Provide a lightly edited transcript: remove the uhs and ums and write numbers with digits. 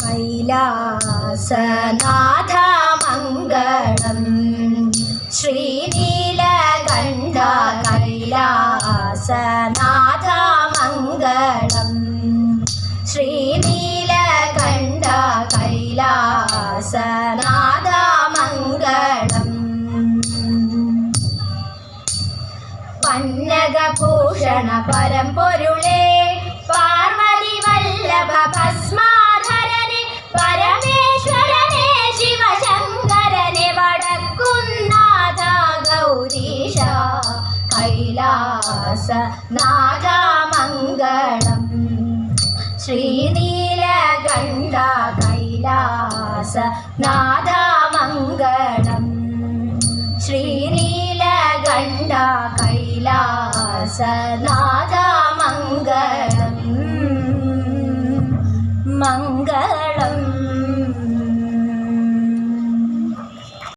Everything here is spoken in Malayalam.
കൈലാസനാഥ മംഗളം ശ്രീനീലകണ്ഠ കൈലാസനാഥ മംഗളം ശ്രീനീലകണ്ഠ കൈലാസനാഥ മംഗളം പന്നഗഭൂഷണ പരമ്പൊരുളേ പാർവതി വല്ലഭ ഭസ്മാധരനെ പരമേശ്വരനെ ശിവശങ്കരനെ വടക്കുന്നാഥ ഗൗരീശ കൈലാസനാഥ മംഗളം ശ്രീനീലകണ്ഠ കൈലാസനാഥ മംഗളം ശ്രീനീലകണ്ഠ കൈലാസനാഥ മംഗളം മംഗളം.